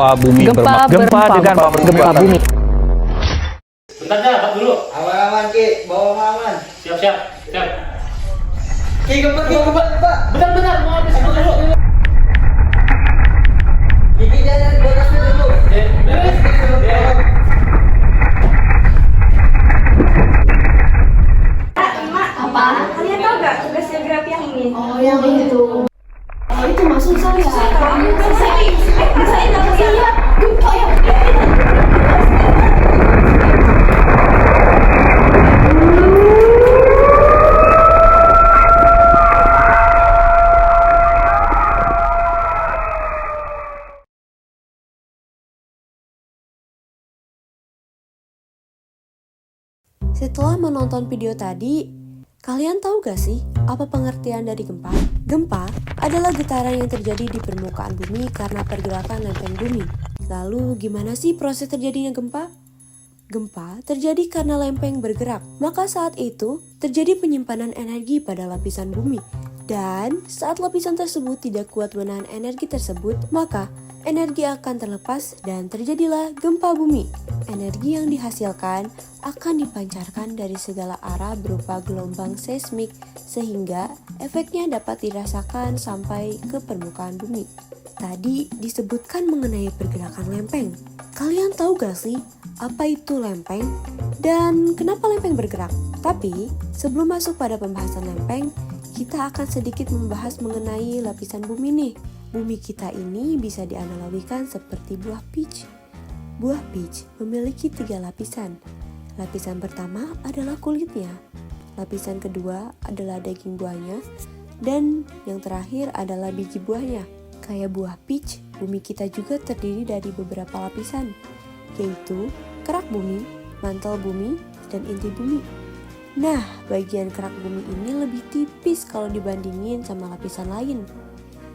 Gempa dengan gempa bumi. Bentar dah, Pak dulu. Aman-aman Ki, bawa aman. Siap. Ki, gempa. Bentar, mau habis dulu. Ki, jangan bonusnya dulu. Apa? Kalian tahu gak tugas geografi yang ini? Oh, yang itu. Oh, itu masuk saya. Saya nggak bisa lihat gempa yang Setelah menonton video tadi, kalian tahu gak sih apa pengertian dari gempa? Gempa adalah getaran yang terjadi di permukaan bumi karena pergerakan lempeng bumi. Lalu gimana sih proses terjadinya gempa? Gempa terjadi karena lempeng bergerak, maka saat itu terjadi penyimpanan energi pada lapisan bumi. Dan saat lapisan tersebut tidak kuat menahan energi tersebut, maka energi akan terlepas dan terjadilah gempa bumi. Energi yang dihasilkan akan dipancarkan dari segala arah berupa gelombang seismik sehingga efeknya dapat dirasakan sampai ke permukaan bumi. Tadi disebutkan mengenai pergerakan lempeng. Kalian tahu gak sih apa itu lempeng dan kenapa lempeng bergerak? Tapi sebelum masuk pada pembahasan lempeng, kita akan sedikit membahas mengenai lapisan bumi nih. Bumi kita ini bisa dianalogikan seperti buah peach. Buah peach memiliki 3 lapisan. Lapisan pertama adalah kulitnya, lapisan kedua adalah daging buahnya, dan yang terakhir adalah biji buahnya. Kayak buah peach, bumi kita juga terdiri dari beberapa lapisan, yaitu kerak bumi, mantel bumi, dan inti bumi. Nah, bagian kerak bumi ini lebih tipis kalau dibandingin sama lapisan lain.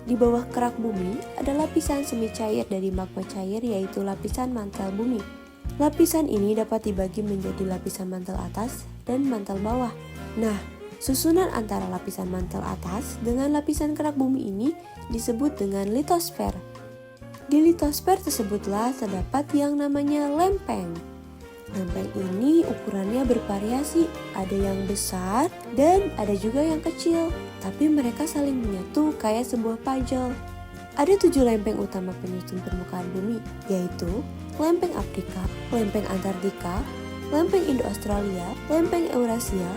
Di bawah kerak bumi ada lapisan semi cair dari magma cair, yaitu lapisan mantel bumi. Lapisan ini dapat dibagi menjadi lapisan mantel atas dan mantel bawah. Nah, susunan antara lapisan mantel atas dengan lapisan kerak bumi ini disebut dengan litosfer. Di litosfer tersebutlah terdapat yang namanya lempeng. Lempeng ini ukurannya bervariasi, ada yang besar dan ada juga yang kecil, tapi mereka saling menyatu kayak sebuah puzzle. Ada 7 lempeng utama penyusun permukaan bumi, yaitu lempeng Afrika, lempeng Antartika, lempeng Indo-Australia, lempeng Eurasia,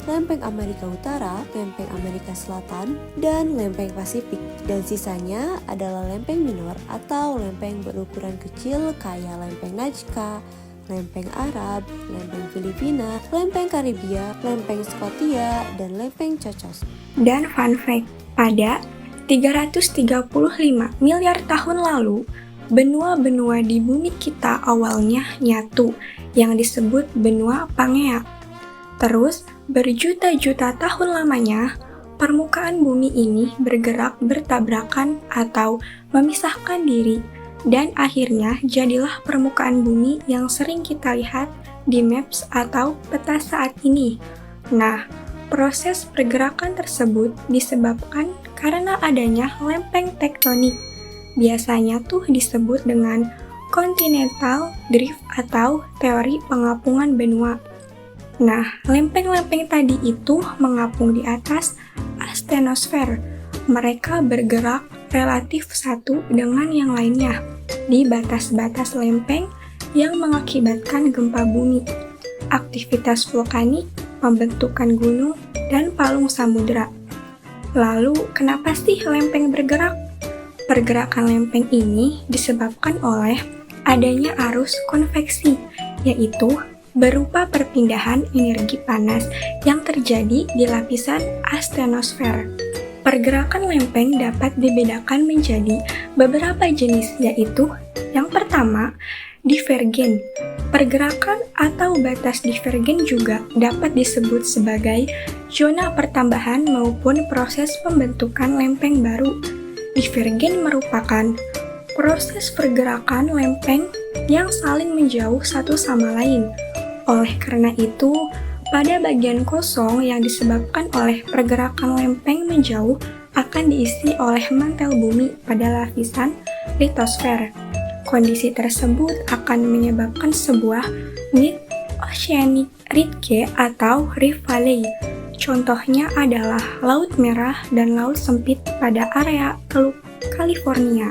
lempeng Amerika Utara, lempeng Amerika Selatan, dan lempeng Pasifik. Dan sisanya adalah lempeng minor atau lempeng berukuran kecil kayak lempeng Nazca, lempeng Arab, lempeng Filipina, lempeng Karibia, lempeng Skotia, dan lempeng Cocos. Dan fun fact, pada 335 miliar tahun lalu, benua-benua di bumi kita awalnya nyatu, yang disebut benua Pangea. Terus, berjuta-juta tahun lamanya, permukaan bumi ini bergerak bertabrakan atau memisahkan diri, dan akhirnya jadilah permukaan bumi yang sering kita lihat di maps atau peta saat ini. Nah, proses pergerakan tersebut disebabkan karena adanya lempeng tektonik. Biasanya tuh disebut dengan continental drift atau teori pengapungan benua. Nah, lempeng-lempeng tadi itu mengapung di atas astenosfer. Mereka bergerak relatif satu dengan yang lainnya di batas-batas lempeng yang mengakibatkan gempa bumi, aktivitas vulkanik, pembentukan gunung, dan palung samudera. Lalu, kenapa sih lempeng bergerak? Pergerakan lempeng ini disebabkan oleh adanya arus konveksi, yaitu berupa perpindahan energi panas yang terjadi di lapisan astenosfer. Pergerakan lempeng dapat dibedakan menjadi beberapa jenis, yaitu yang pertama, divergen. Pergerakan atau batas divergen juga dapat disebut sebagai zona pertambahan maupun proses pembentukan lempeng baru. Divergen merupakan proses pergerakan lempeng yang saling menjauh satu sama lain. Oleh karena itu, pada bagian kosong yang disebabkan oleh pergerakan lempeng menjauh akan diisi oleh mantel bumi pada lapisan litosfer. Kondisi tersebut akan menyebabkan sebuah mid-oceanic ridge atau rift valley. Contohnya adalah Laut Merah dan Laut Sempit pada area Teluk California.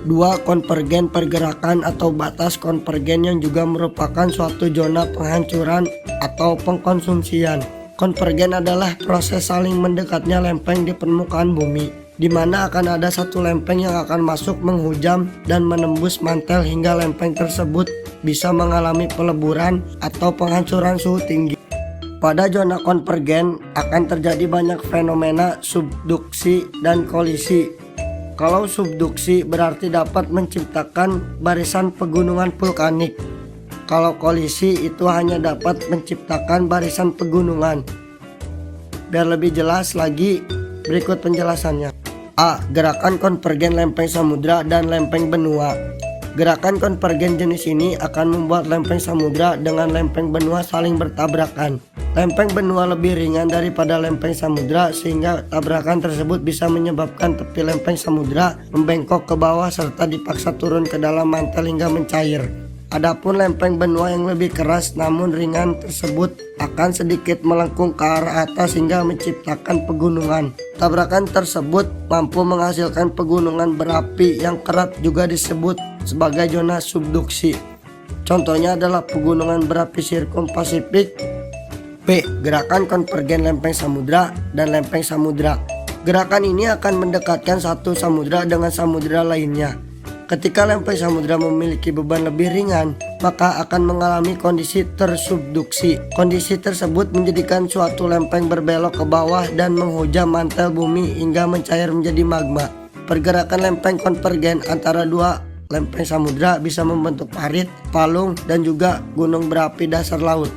2. Konvergen pergerakan atau batas konvergen yang juga merupakan suatu zona penghancuran atau pengkonsumsian. Konvergen adalah proses saling mendekatnya lempeng di permukaan bumi, di mana akan ada satu lempeng yang akan masuk menghujam dan menembus mantel hingga lempeng tersebut bisa mengalami peleburan atau penghancuran suhu tinggi. Pada zona konvergen akan terjadi banyak fenomena subduksi dan kolisi. Kalau subduksi berarti dapat menciptakan barisan pegunungan vulkanik. Kalau kolisi itu hanya dapat menciptakan barisan pegunungan. Biar lebih jelas lagi, berikut penjelasannya. A. Gerakan konvergen lempeng samudra dan lempeng benua. Gerakan konvergen jenis ini akan membuat lempeng samudra dengan lempeng benua saling bertabrakan. Lempeng benua lebih ringan daripada lempeng samudra sehingga tabrakan tersebut bisa menyebabkan tepi lempeng samudra membengkok ke bawah serta dipaksa turun ke dalam mantel hingga mencair. Adapun lempeng benua yang lebih keras namun ringan tersebut akan sedikit melengkung ke arah atas hingga menciptakan pegunungan. Tabrakan tersebut mampu menghasilkan pegunungan berapi yang kerap juga disebut sebagai zona subduksi. Contohnya adalah pegunungan berapi Sirkum Pasifik. B. Gerakan konvergen lempeng samudra dan lempeng samudra. Gerakan ini akan mendekatkan satu samudra dengan samudra lainnya. Ketika lempeng samudra memiliki beban lebih ringan, maka akan mengalami kondisi tersubduksi. Kondisi tersebut menjadikan suatu lempeng berbelok ke bawah dan menghujam mantel bumi hingga mencair menjadi magma. Pergerakan lempeng konvergen antara dua lempeng samudra bisa membentuk parit, palung, dan juga gunung berapi dasar laut.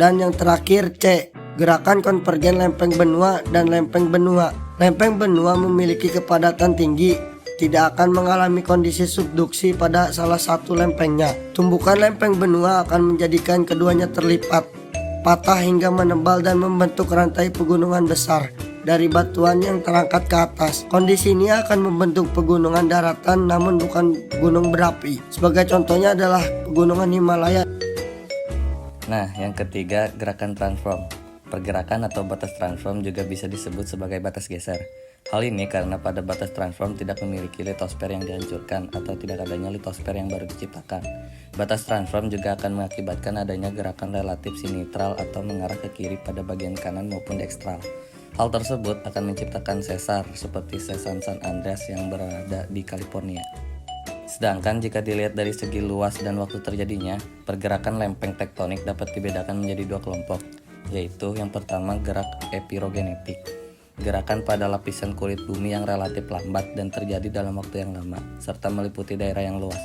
Dan yang terakhir C. Gerakan konvergen lempeng benua dan lempeng benua. Lempeng benua memiliki kepadatan tinggi, tidak akan mengalami kondisi subduksi pada salah satu lempengnya. Tumbukan lempeng benua akan menjadikan keduanya terlipat, patah hingga menebal dan membentuk rantai pegunungan besar dari batuan yang terangkat ke atas. Kondisi ini akan membentuk pegunungan daratan namun bukan gunung berapi. Sebagai contohnya adalah pegunungan Himalaya. Nah, yang ketiga, gerakan transform. Pergerakan atau batas transform juga bisa disebut sebagai batas geser. Hal ini karena pada batas transform tidak memiliki litosfer yang dihancurkan atau tidak adanya litosfer yang baru diciptakan. Batas transform juga akan mengakibatkan adanya gerakan relatif sinitral atau mengarah ke kiri pada bagian kanan maupun dekstral. Hal tersebut akan menciptakan sesar seperti sesar San Andreas yang berada di California. Sedangkan jika dilihat dari segi luas dan waktu terjadinya, pergerakan lempeng tektonik dapat dibedakan menjadi dua kelompok, yaitu yang pertama gerak epirogenetik, gerakan pada lapisan kulit bumi yang relatif lambat dan terjadi dalam waktu yang lama, serta meliputi daerah yang luas.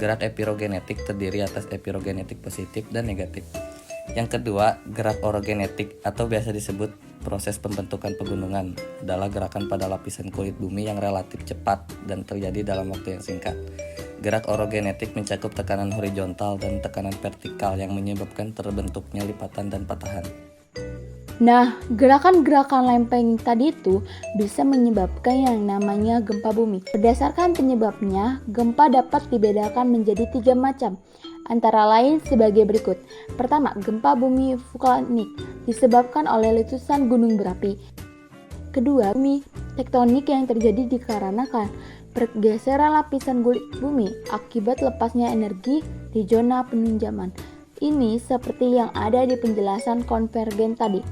Gerak epirogenetik terdiri atas epirogenetik positif dan negatif. Yang kedua, gerak orogenetik atau biasa disebut proses pembentukan pegunungan adalah gerakan pada lapisan kulit bumi yang relatif cepat dan terjadi dalam waktu yang singkat. Gerak orogenetik mencakup tekanan horizontal dan tekanan vertikal yang menyebabkan terbentuknya lipatan dan patahan. Nah, gerakan-gerakan lempeng tadi itu bisa menyebabkan yang namanya gempa bumi. Berdasarkan penyebabnya, gempa dapat dibedakan menjadi 3 macam, antara lain sebagai berikut. Pertama, gempa bumi vulkanik disebabkan oleh letusan gunung berapi. Kedua, bumi tektonik yang terjadi dikarenakan pergeseran lapisan kulit bumi akibat lepasnya energi di zona penunjaman. Ini seperti yang ada di penjelasan konvergen tadi.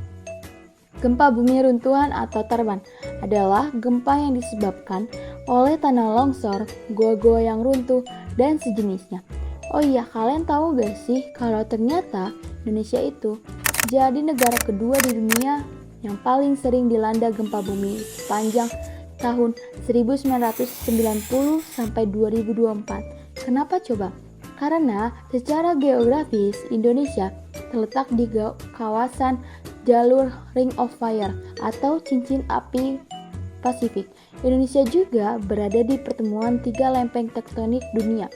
Gempa bumi runtuhan atau terban adalah gempa yang disebabkan oleh tanah longsor, gua-gua yang runtuh, dan sejenisnya. Oh iya, kalian tahu gak sih kalau ternyata Indonesia itu jadi negara kedua di dunia yang paling sering dilanda gempa bumi sepanjang tahun 1990 sampai 2024. Kenapa coba? Karena secara geografis Indonesia terletak di kawasan jalur Ring of Fire atau cincin api Pasifik. Indonesia juga berada di pertemuan 3 lempeng tektonik dunia,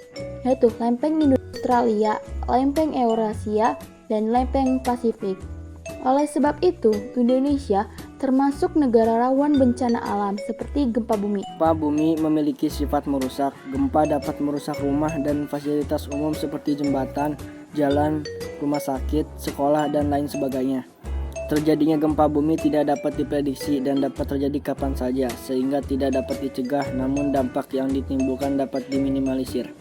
yaitu lempeng Australia, lempeng Eurasia, dan lempeng Pasifik. Oleh sebab itu, Indonesia termasuk negara rawan bencana alam seperti gempa bumi. Gempa bumi memiliki sifat merusak. Gempa dapat merusak rumah dan fasilitas umum seperti jembatan, jalan, rumah sakit, sekolah, dan lain sebagainya. Terjadinya gempa bumi tidak dapat diprediksi dan dapat terjadi kapan saja, sehingga tidak dapat dicegah, namun dampak yang ditimbulkan dapat diminimalisir.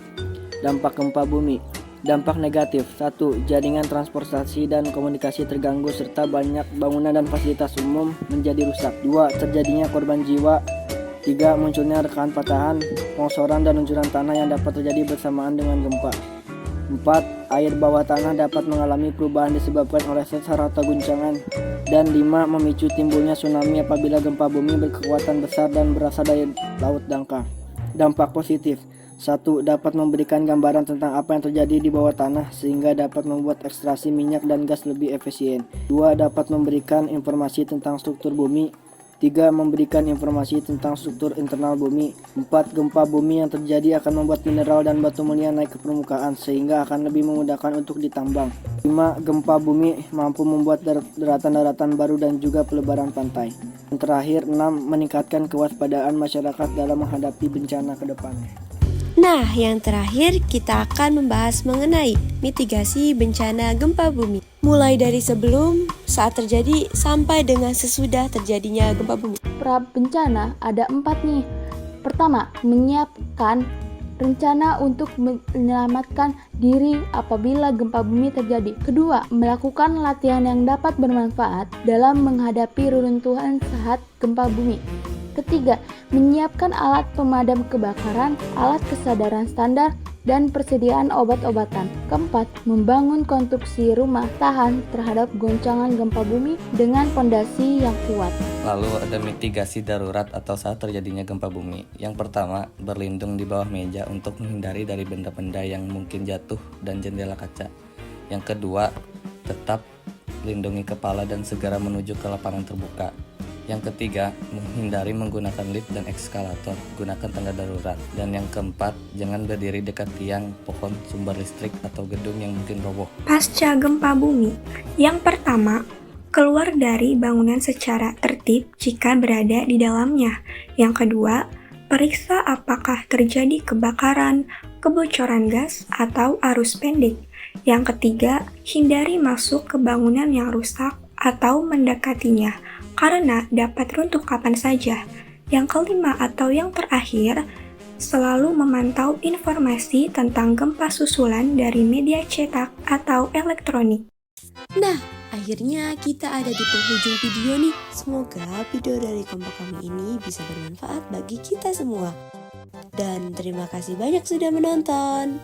Dampak gempa bumi. Dampak negatif. 1. Jaringan transportasi dan komunikasi terganggu serta banyak bangunan dan fasilitas umum menjadi rusak. 2. Terjadinya korban jiwa. 3. Munculnya rekahan patahan, longsoran dan luncuran tanah yang dapat terjadi bersamaan dengan gempa. 4. Air bawah tanah dapat mengalami perubahan disebabkan oleh sesar atau guncangan. Dan 5. Memicu timbulnya tsunami apabila gempa bumi berkekuatan besar dan berasal dari laut dangkal. Dampak positif. 1. Dapat memberikan gambaran tentang apa yang terjadi di bawah tanah sehingga dapat membuat ekstraksi minyak dan gas lebih efisien. 2. Dapat memberikan informasi tentang struktur bumi. 3. Memberikan informasi tentang struktur internal bumi. 4. Gempa bumi yang terjadi akan membuat mineral dan batu mulia naik ke permukaan sehingga akan lebih memudahkan untuk ditambang. 5. Gempa bumi mampu membuat daratan-daratan baru dan juga pelebaran pantai. Dan terakhir, 6. Meningkatkan kewaspadaan masyarakat dalam menghadapi bencana ke depannya. Nah, yang terakhir kita akan membahas mengenai mitigasi bencana gempa bumi. Mulai dari sebelum, saat terjadi, sampai dengan sesudah terjadinya gempa bumi. Pra bencana ada 4 nih. Pertama, menyiapkan rencana untuk menyelamatkan diri apabila gempa bumi terjadi. Kedua, melakukan latihan yang dapat bermanfaat dalam menghadapi reruntuhan saat gempa bumi. Ketiga, menyiapkan alat pemadam kebakaran, alat kesadaran standar, dan persediaan obat-obatan. Keempat, membangun konstruksi rumah tahan terhadap goncangan gempa bumi dengan fondasi yang kuat. Lalu ada mitigasi darurat atau saat terjadinya gempa bumi. Yang pertama, berlindung di bawah meja untuk menghindari dari benda-benda yang mungkin jatuh dan jendela kaca. Yang kedua, tetap lindungi kepala dan segera menuju ke lapangan terbuka. Yang ketiga, menghindari menggunakan lift dan eskalator, gunakan tangga darurat. Dan yang keempat, jangan berdiri dekat tiang, pohon, sumber listrik, atau gedung yang mungkin roboh. Pasca gempa bumi, yang pertama, keluar dari bangunan secara tertib jika berada di dalamnya. Yang kedua, periksa apakah terjadi kebakaran, kebocoran gas, atau arus pendek. Yang ketiga, hindari masuk ke bangunan yang rusak atau mendekatinya, karena dapat runtuh kapan saja. Yang kelima atau yang terakhir, selalu memantau informasi tentang gempa susulan dari media cetak atau elektronik. Nah, akhirnya kita ada di penghujung video nih. Semoga video dari kelompok kami ini bisa bermanfaat bagi kita semua. Dan terima kasih banyak sudah menonton.